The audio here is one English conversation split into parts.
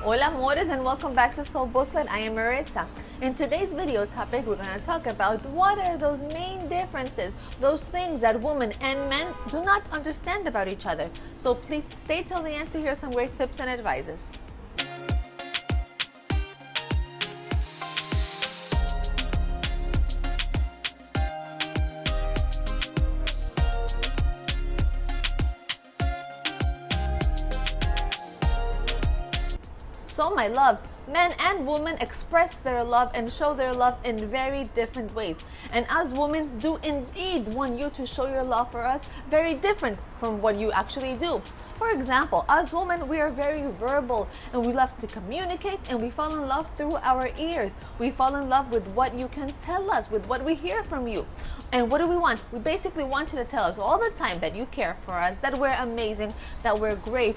Hola amores, and welcome back to Soulbooklet. I am Maritza. In today's video topic, we're going to talk about what are those main differences, those things that women and men do not understand about each other. So please stay till the end to hear some great tips and advices. So my loves, men and women express their love and show their love in very different ways. And us women do indeed want you to show your love for us very different from what you actually do. For example, us women, we are very verbal and we love to communicate, and we fall in love through our ears. We fall in love with what you can tell us, with what we hear from you. And what do we want? We basically want you to tell us all the time that you care for us, that we're amazing, that we're great.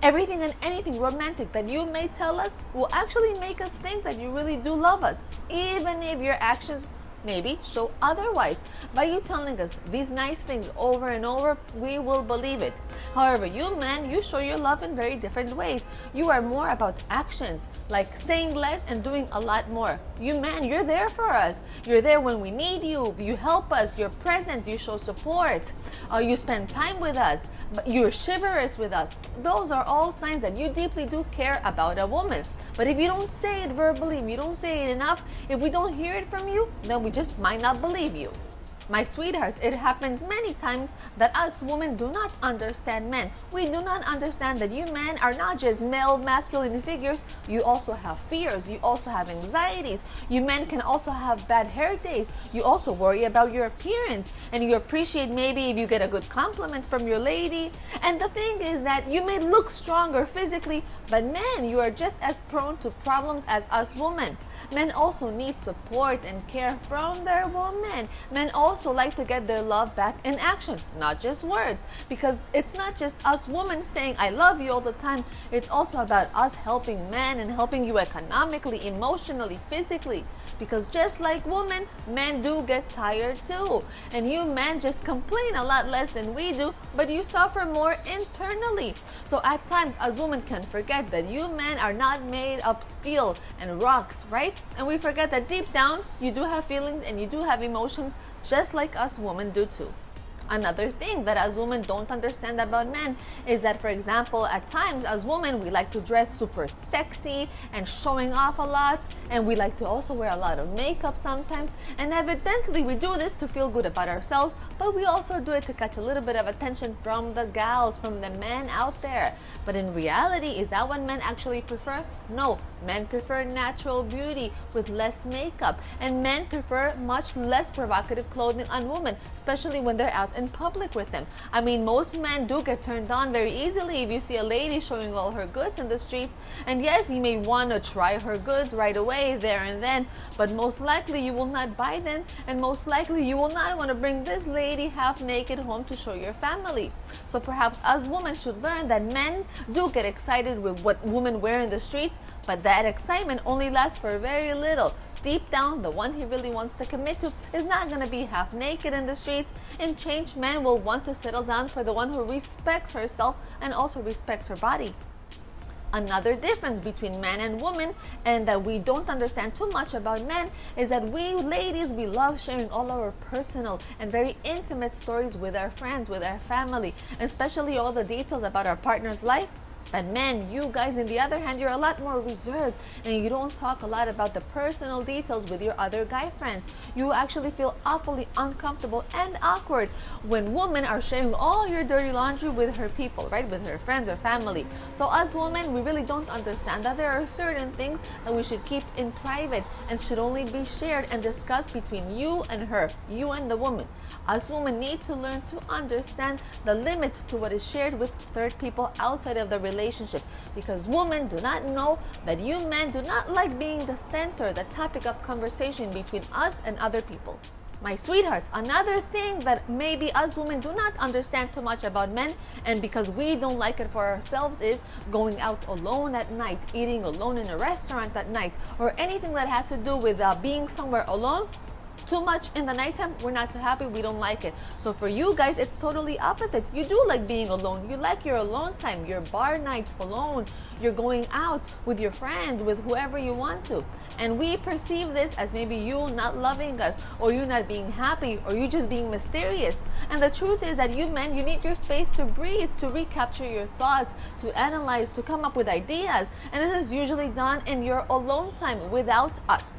Everything and anything romantic that you may tell us will actually make us think that you really do love us, even if your actions maybe show otherwise. By you telling us these nice things over and over, we will believe it. However, you men, you show your love in very different ways. You are more about actions, like saying less and doing a lot more. You men, you're there for us. You're there when we need you. You help us. You're present. You show support. You spend time with us. You're chivalrous with us. Those are all signs that you deeply do care about a woman. But if you don't say it verbally, if you don't say it enough, if we don't hear it from you, then we just might not believe you. My sweethearts, it happens many times that us women do not understand men. We do not understand that you men are not just male masculine figures. You also have fears. You also have anxieties. You men can also have bad hair days. You also worry about your appearance, and you appreciate maybe if you get a good compliment from your lady. And the thing is that you may look stronger physically, but men, you are just as prone to problems as us women. Men also need support and care from their women. Men also like to get their love back in action, not just words, because it's not just us women saying I love you all the time. It's also about us helping men and helping you economically, emotionally, physically, because just like women, men do get tired too. And you men just complain a lot less than we do, but you suffer more internally. So at times us women can forget that you men are not made of steel and rocks, right? And we forget that deep down you do have feelings and you do have emotions, just like us women do too. Another thing that as women don't understand about men is that, for example, at times as women, we like to dress super sexy and showing off a lot, and we like to also wear a lot of makeup sometimes, and evidently we do this to feel good about ourselves, but we also do it to catch a little bit of attention from the gals, from the men out there. But in reality, is that what men actually prefer? No, men prefer natural beauty with less makeup, and men prefer much less provocative clothing on women, especially when they're out in public with them. I mean, most men do get turned on very easily if you see a lady showing all her goods in the streets. And yes, you may want to try her goods right away, there and then, but most likely you will not buy them, and most likely you will not want to bring this lady half naked home to show your family. So perhaps us women should learn that men do get excited with what women wear in the streets, but that excitement only lasts for very little. Deep down, the one he really wants to commit to is not going to be half naked in the streets, and changed men will want to settle down for the one who respects herself and also respects her body. Another difference between men and women, and that we don't understand too much about men, is that we ladies, we love sharing all our personal and very intimate stories with our friends, with our family, especially all the details about our partner's life. But men, you guys, on the other hand, you're a lot more reserved, and you don't talk a lot about the personal details with your other guy friends. You actually feel awfully uncomfortable and awkward when women are sharing all your dirty laundry with her people, right? With her friends or family. So us women, we really don't understand that there are certain things that we should keep in private and should only be shared and discussed between you and her, you and the woman. Us women need to learn to understand the limit to what is shared with third people outside of the relationship, because women do not know that you men do not like being the center, the topic of conversation between us and other people. My sweethearts, another thing that maybe us women do not understand too much about men, and because we don't like it for ourselves, is going out alone at night, eating alone in a restaurant at night, or anything that has to do with being somewhere alone. Too much in the nighttime, we're not too happy, we don't like it. So for you guys, it's totally opposite. You do like being alone. You like your alone time, your bar nights alone. You're going out with your friends, with whoever you want to. And we perceive this as maybe you not loving us, or you not being happy, or you just being mysterious. And the truth is that you men, you need your space to breathe, to recapture your thoughts, to analyze, to come up with ideas. And this is usually done in your alone time without us.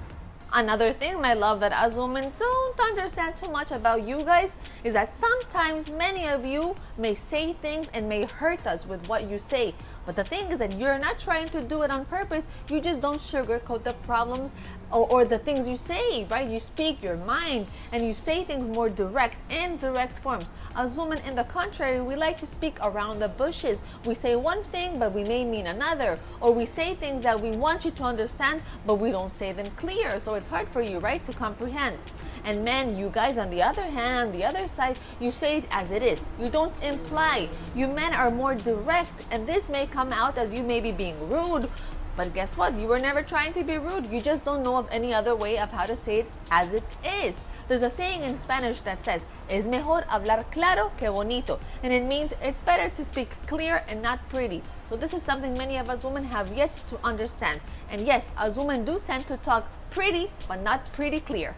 Another thing, my love, that as women don't understand too much about you guys is that sometimes many of you may say things and may hurt us with what you say. But the thing is that you're not trying to do it on purpose. You just don't sugarcoat the problems or the things you say, right? You speak your mind and you say things more direct, in direct forms. As women, in the contrary, we like to speak around the bushes. We say one thing, but we may mean another. Or we say things that we want you to understand, but we don't say them clear. So it's hard for you, right, to comprehend. And men, you guys, on the other hand, on the other side, you say it as it is. You don't imply. You men are more direct, and this may come out as you may be being rude. But guess what? You were never trying to be rude. You just don't know of any other way of how to say it as it is. There's a saying in Spanish that says, es mejor hablar claro que bonito. And it means it's better to speak clear and not pretty. So this is something many of us women have yet to understand. And yes, as women do tend to talk pretty, but not pretty clear.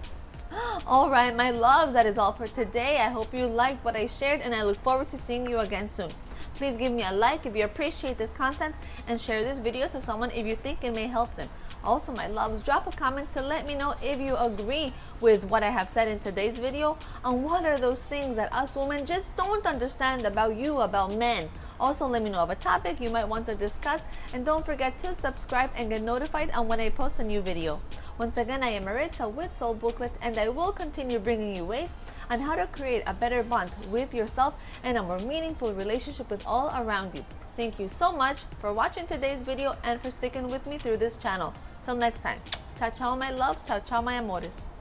All right, my loves, that is all for today. I hope you liked what I shared, and I look forward to seeing you again soon. Please give me a like if you appreciate this content, and share this video to someone if you think it may help them. Also, my loves, drop a comment to let me know if you agree with what I have said in today's video, and what are those things that us women just don't understand about you, about men. Also, let me know of a topic you might want to discuss, and don't forget to subscribe and get notified on when I post a new video. Once again, I am Maritza with Soulbooklet, and I will continue bringing you ways on how to create a better bond with yourself and a more meaningful relationship with all around you. Thank you so much for watching today's video and for sticking with me through this channel. Till next time, ciao ciao my loves, ciao ciao my amores.